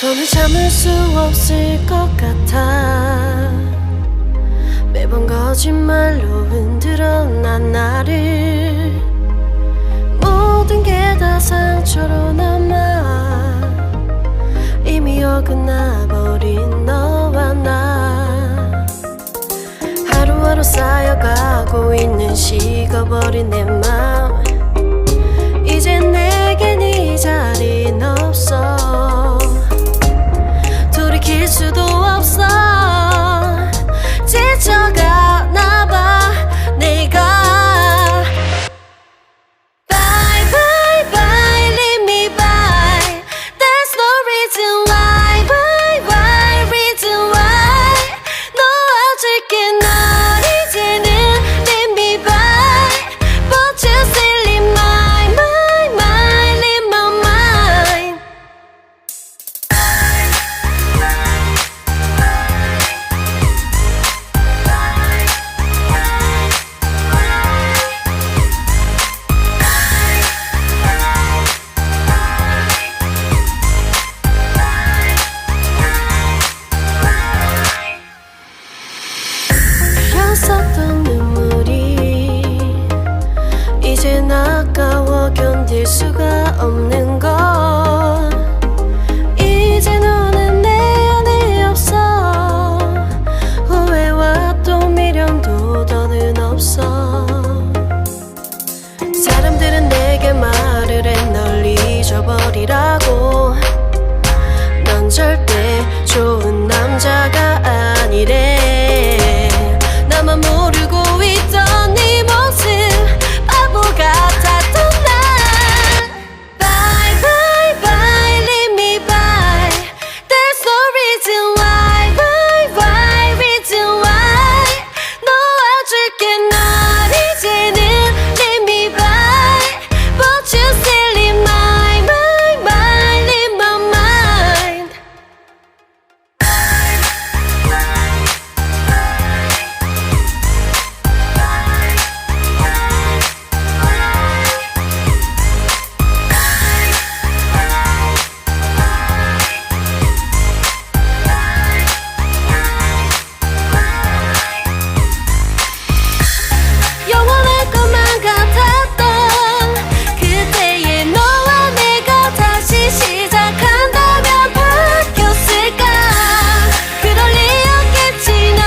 더는 참을 수 없을 것 같아. 매번 거짓말로 흔들어 난 나를. 모든 게 다 상처로 남아 이미 어긋나버린 너와 나. 하루하루 쌓여가고 있는 식어버린 내 맘. 이젠 내겐 이 자리는 없어. 돌이킬 수도 없어. 지쳐가나봐 내가. Bye bye bye leave me by. There's no reason why. Bye bye reason why. 놓아줄게 널 이제는 leave me by. But you still in my mind, in my mind. 흘렸었던 눈물이 이젠 아까워 견딜 수가 없는 걸. 이제 너는 내 안에 없어. 후회와 또 미련도 더는 없어. 사람들은 내게 말을 해 널 잊어버리라고. 넌 절대 좋은 남자가 아니래. 나만 모르고 있던 네 모습 바보 같았던 난. Bye bye bye leave me by. There's no reason why. Bye bye reason why. 놓아줄게 널 이제는 leave me by. But you still in my mind, in my mind. 영원할 것만 같았던 그때의 너와 내가 다시 시작한다면 바뀌었을까. 그럴 리 없겠지. 넌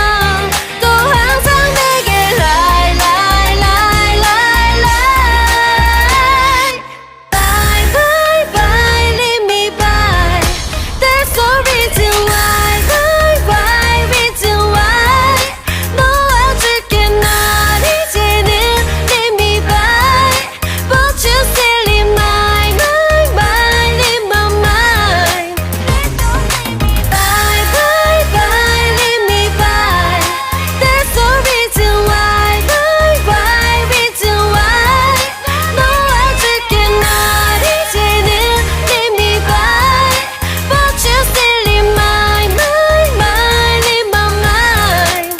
또 항상 내게 lie lie lie lie lie. Bye bye bye leave me by. There's no reason why. Bye bye reason why. 놓아줄게 널 이제는 leave me by. But you still in my mind, in my mind. Bye bye bye leave me by. There's no reason why. Bye bye reason why. 놓아줄게 널 이제는 leave me by. But you still in my mind, in my mind.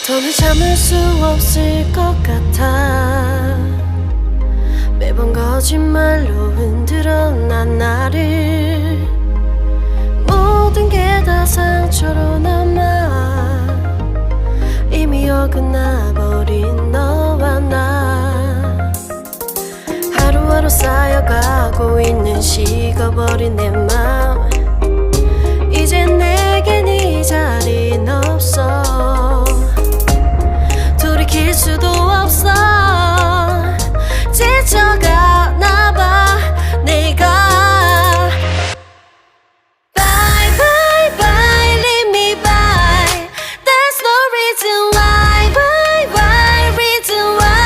더는 참을 수 없을 것 같아. 매번 거짓말로 흔들어 난 나를. 모든 게 다 상처로 남아 이미 어긋나버린 너와 나. 하루하루 쌓여가고 있는 식어버린 내 맘. 이젠 내겐 이 자리는 없어. 돌이킬 수도 없어. 지쳐가나봐 내가. Bye bye bye leave me by. There's no reason why. Bye bye reason why.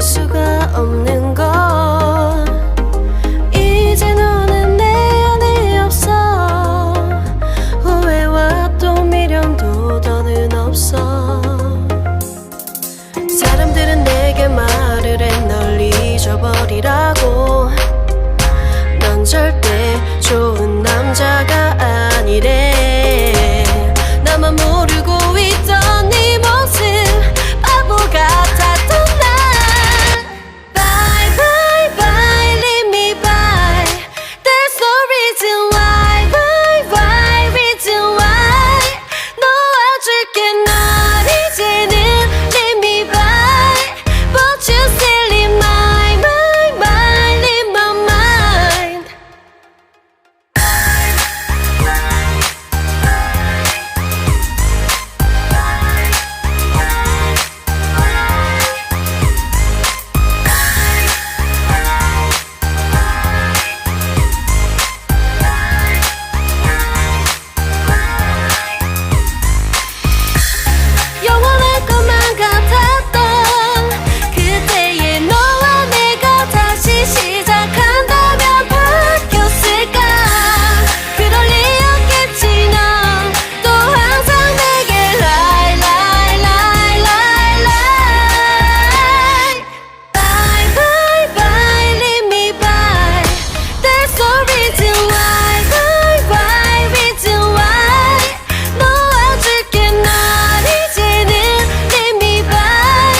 수가 없는 것. 이제 너는 내 안에 없어. 후회와 또 미련도 더는 없어. 사람들은 내게 말을 해 널 잊어버리라고. 넌 절대 좋은 남자가 아니래. 나만 모르고 있던 네 모습 바보 같았던 난. Bye bye bye leave me by. There's no reason why. Why why reason why. 놓아줄게 널 이제는 leave me by. But you still in my mind, mind in my mind. 영원할 것만 같았던 그때의 너와 내가 다시 시작한다면 바뀌었을까. 그럴 리 없겠지. 넌 또 항상 내게 lie lie lie lie lie. Bye bye bye leave me by. There's no reason why. Why why reason why. 놓아줄게 널 이제는 leave me by.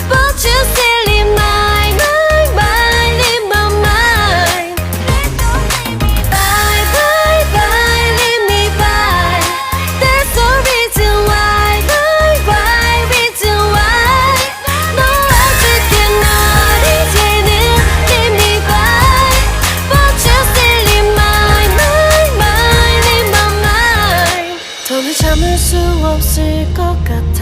But you still in my mind, mind in my mind. Bye bye bye leave me by. There's no reason why. Why why reason why. 놓아줄게 널 이제는 leave me by. But you still in my mind, mind in my mind. 더는 참을 수 없을 것 같아.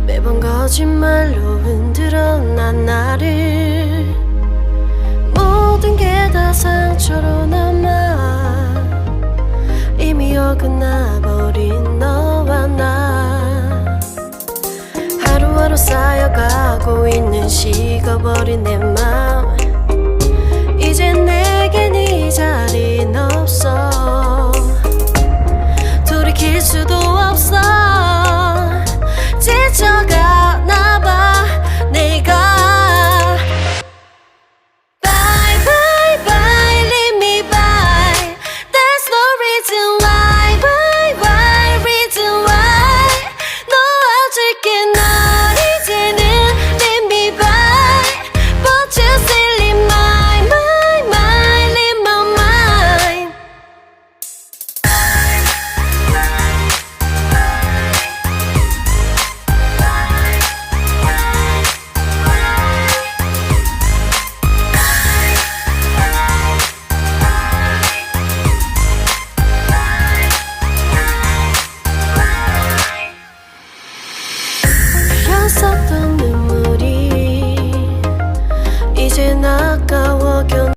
매번 거짓말로 흔들어 난 나를. 모든 게 다 상처로 남아. 이미 어긋나버린 너와 나. 하루하루 쌓여가고 있는 식어버린 내 맘. 이젠 내겐 이 자리는 없어. 돌이킬 수도 없어. 지쳐가나봐 내가. Bye bye bye leave me by. There's no reason why. Why why reason why. 놓아줄게 널 이제는 leave me by. But you still in my mind, mind in my mind. 흘렸었던 눈물이 이젠 아까워 견.